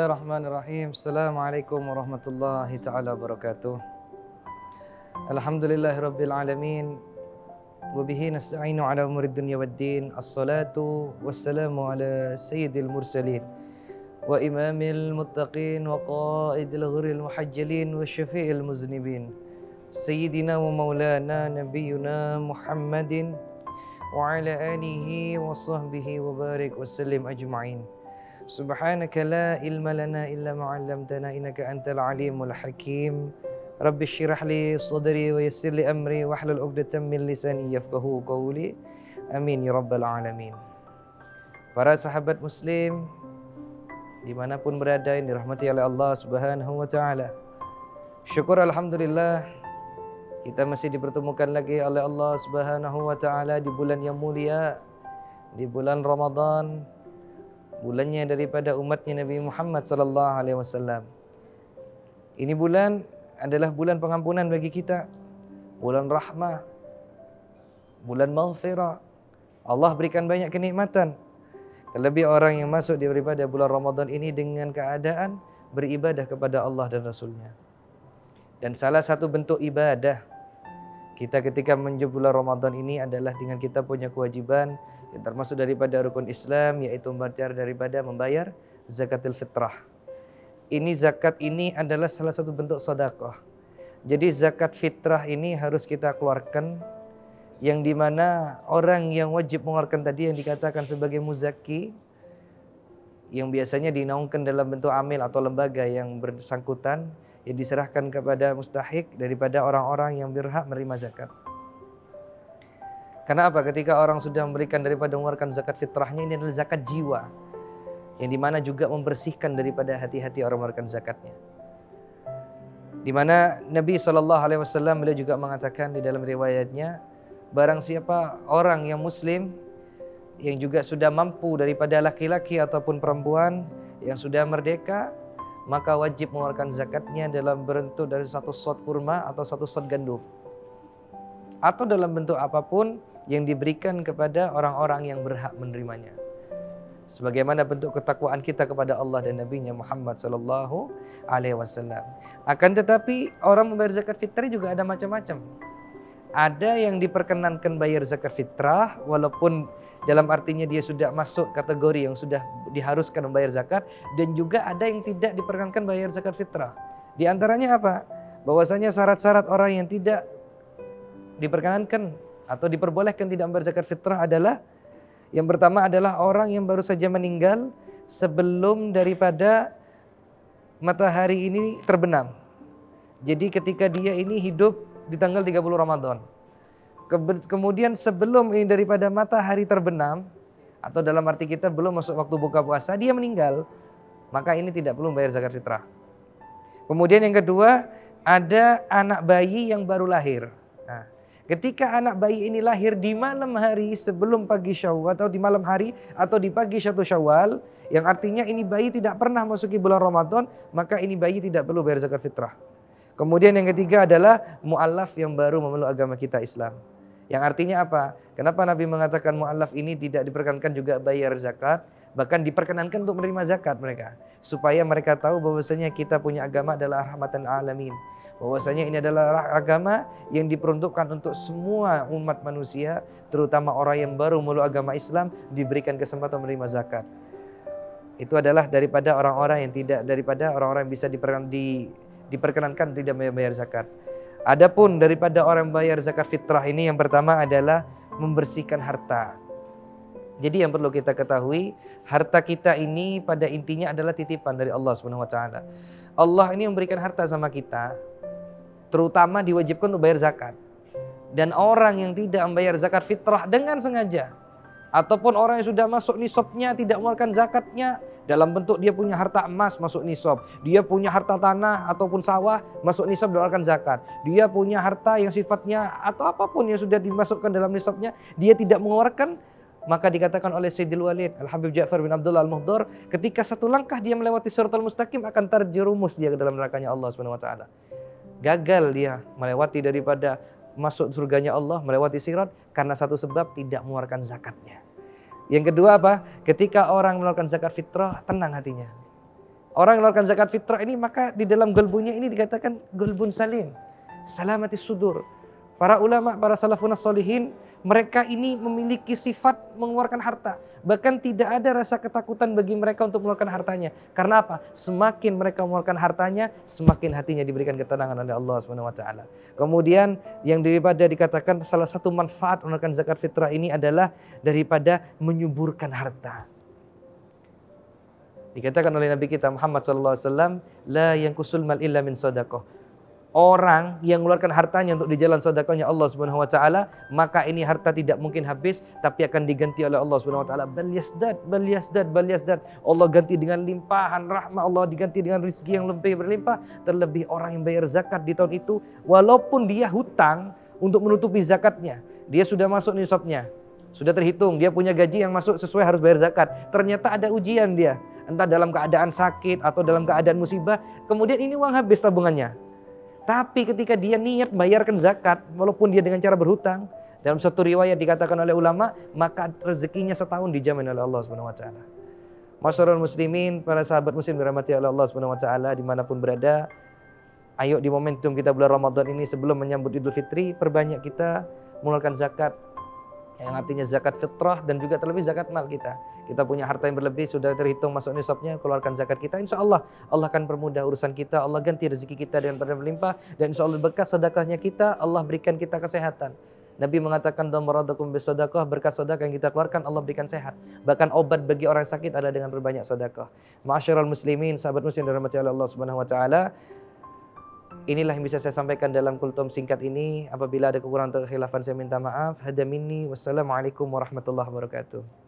Bismillahirrahmanirrahim. Assalamualaikum warahmatullahi ta'ala wabarakatuh. Alhamdulillahirabbil alamin. Wa bihi nasta'inu ala umurid dunya waddin. Assalatu wassalamu ala sayyidil mursalin wa imamil muttaqin wa qaidil ghuril muhajjalin wa syafi'il muznibin. Sayyidina wa maulana nabiyyuna Muhammadin wa ala alihi wa sahbihi wa barik wa sallim ajma'in. Subhanaka la ilma lana illa ma 'allamtana innaka antal alimul hakim. Rabbi shrah li sadri wa yassir li amri wahlul 'uqdatam min lisani yafqahu qawli. Amin ya rabbal alamin. Para sahabat muslim dimanapun berada yang dirahmati oleh Allah Subhanahu wa taala. Syukur alhamdulillah kita masih dipertemukan lagi oleh Allah Subhanahu wa taala di bulan yang mulia, di bulan Ramadan. Bulannya daripada umatnya Nabi Muhammad sallallahu alaihi wasallam. Ini bulan adalah bulan pengampunan bagi kita, bulan rahmah, bulan maghfirah. Allah berikan banyak kenikmatan. Terlebih orang yang masuk daripada bulan Ramadan ini dengan keadaan beribadah kepada Allah dan Rasulnya. Dan salah satu bentuk ibadah kita ketika menuju bulan Ramadan ini adalah dengan kita punya kewajiban yang termasuk daripada rukun Islam, yaitu membayar zakatul fitrah. Ini zakat ini adalah salah satu bentuk sedekah. Jadi zakat fitrah ini harus kita keluarkan, yang dimana orang yang wajib mengeluarkan tadi yang dikatakan sebagai muzaki, yang biasanya dinaungkan dalam bentuk amil atau lembaga yang bersangkutan, yang diserahkan kepada mustahik daripada orang-orang yang berhak menerima zakat. Karena apa? Ketika orang sudah memberikan daripada mengeluarkan zakat fitrahnya, ini adalah zakat jiwa, yang dimana juga membersihkan daripada hati-hati orang mengeluarkan zakatnya. Dimana Nabi SAW beliau juga mengatakan di dalam riwayatnya, barang siapa orang yang muslim yang juga sudah mampu daripada laki-laki ataupun perempuan yang sudah merdeka, maka wajib mengeluarkan zakatnya dalam bentuk dari satu sot kurma atau satu sot gandum, atau dalam bentuk apapun yang diberikan kepada orang-orang yang berhak menerimanya. Sebagaimana bentuk ketakwaan kita kepada Allah dan Nabi-Nya Muhammad sallallahu alaihi wasallam. Akan tetapi orang membayar zakat fitrah juga ada macam-macam. Ada yang diperkenankan bayar zakat fitrah walaupun dalam artinya dia sudah masuk kategori yang sudah diharuskan membayar zakat, dan juga ada yang tidak diperkenankan bayar zakat fitrah. Di antaranya apa? Bahwasanya syarat-syarat orang yang tidak diperkenankan atau diperbolehkan tidak membayar zakat fitrah adalah, yang pertama adalah orang yang baru saja meninggal sebelum daripada matahari ini terbenam. Jadi ketika dia ini hidup di tanggal 30 Ramadan, kemudian sebelum ini daripada matahari terbenam, atau dalam arti kita belum masuk waktu buka puasa, dia meninggal, maka ini tidak perlu membayar zakat fitrah. Kemudian yang kedua, ada anak bayi yang baru lahir. Nah, ketika anak bayi ini lahir di malam hari sebelum pagi Syawal, atau di malam hari atau di pagi 1 Syawal, yang artinya ini bayi tidak pernah masuki bulan Ramadan, maka ini bayi tidak perlu bayar zakat fitrah. Kemudian yang ketiga adalah mu'allaf yang baru memeluk agama kita Islam. Yang artinya apa? Kenapa Nabi mengatakan mu'allaf ini tidak diperkenankan juga bayar zakat, bahkan diperkenankan untuk menerima zakat mereka, supaya mereka tahu bahwasanya kita punya agama adalah rahmatan alamin. Bahwasanya ini adalah agama yang diperuntukkan untuk semua umat manusia, terutama orang yang baru memeluk agama Islam diberikan kesempatan menerima zakat. Itu adalah daripada orang-orang yang tidak, daripada orang-orang yang bisa diperkenankan tidak membayar zakat. Adapun daripada orang bayar zakat fitrah ini, yang pertama adalah membersihkan harta. Jadi yang perlu kita ketahui, harta kita ini pada intinya adalah titipan dari Allah Subhanahu wa taala. Allah ini memberikan harta sama kita, terutama diwajibkan untuk bayar zakat. Dan orang yang tidak membayar zakat fitrah dengan sengaja, ataupun orang yang sudah masuk nisabnya tidak mengeluarkan zakatnya, dalam bentuk dia punya harta emas masuk nisab, dia punya harta tanah ataupun sawah masuk nisab dan mengeluarkan zakat, dia punya harta yang sifatnya atau apapun yang sudah dimasukkan dalam nisabnya dia tidak mengeluarkan, maka dikatakan oleh Sayyidil Walid Al-Habib Ja'far bin Abdullah Al-Muhdar, ketika satu langkah dia melewati Shiratal Mustaqim akan terjerumus dia ke dalam nerakanya Allah Subhanahu wa taala. Gagal dia melewati daripada masuk surganya Allah, melewati sirat karena satu sebab tidak mengeluarkan zakatnya. Yang kedua apa? Ketika orang mengeluarkan zakat fitrah, tenang hatinya. Orang yang mengeluarkan zakat fitrah ini, maka di dalam golbunya ini dikatakan golbun salim, salamatis sudur. Para ulama, para salafun sholihin, mereka ini memiliki sifat mengeluarkan harta. Bahkan tidak ada rasa ketakutan bagi mereka untuk mengeluarkan hartanya. Karena apa? Semakin mereka mengeluarkan hartanya, semakin hatinya diberikan ketenangan oleh Allah Subhanahu wa taala. Kemudian yang daripada dikatakan salah satu manfaat mengeluarkan zakat fitrah ini adalah daripada menyuburkan harta. Dikatakan oleh Nabi kita Muhammad SAW, la yankusul mal illa min sadaqah. Orang yang mengeluarkan hartanya untuk di jalan sedekahnya Allah Subhanahu wa taala, maka ini harta tidak mungkin habis, tapi akan diganti oleh Allah Subhanahu wa taala. Bal yasdad, bal yasdad, bal yasdad. Allah ganti dengan limpahan rahmat, Allah diganti dengan rezeki yang lebih berlimpah. Terlebih orang yang bayar zakat di tahun itu, walaupun dia hutang untuk menutupi zakatnya, dia sudah masuk nisabnya, sudah terhitung, dia punya gaji yang masuk sesuai harus bayar zakat. Ternyata ada ujian dia, entah dalam keadaan sakit atau dalam keadaan musibah, kemudian ini uang habis tabungannya. Tapi ketika dia niat bayarkan zakat, walaupun dia dengan cara berhutang, dalam satu riwayat dikatakan oleh ulama, maka rezekinya setahun dijamin oleh Allah Subhanahu wa taala. Masyarul muslimin, para sahabat muslim dirahmati oleh Allah Subhanahu wa taala dimanapun berada, ayo di momentum kita bulan Ramadan ini sebelum menyambut Idul Fitri, perbanyak kita mengeluarkan zakat, yang artinya zakat fitrah dan juga terlebih zakat mal kita. Kita punya harta yang berlebih, sudah terhitung masuk nisabnya, keluarkan zakat kita. Insya Allah, Allah akan permudah urusan kita. Allah ganti rezeki kita dengan berlimpah. Dan insya Allah berkat sedekahnya kita, Allah berikan kita kesehatan. Nabi mengatakan, "Damaradakum bisadaqah", berkat sedekah yang kita keluarkan, Allah berikan sehat. Bahkan obat bagi orang sakit adalah dengan berbanyak sedekah. Ma'asyiral muslimin, sahabat muslim dirahmati Allah Subhanahu wa taala. Inilah yang bisa saya sampaikan dalam kultum singkat ini. Apabila ada kekurangan atau kekhilafan saya minta maaf. Hada minni, wassalamualaikum warahmatullahi wabarakatuh.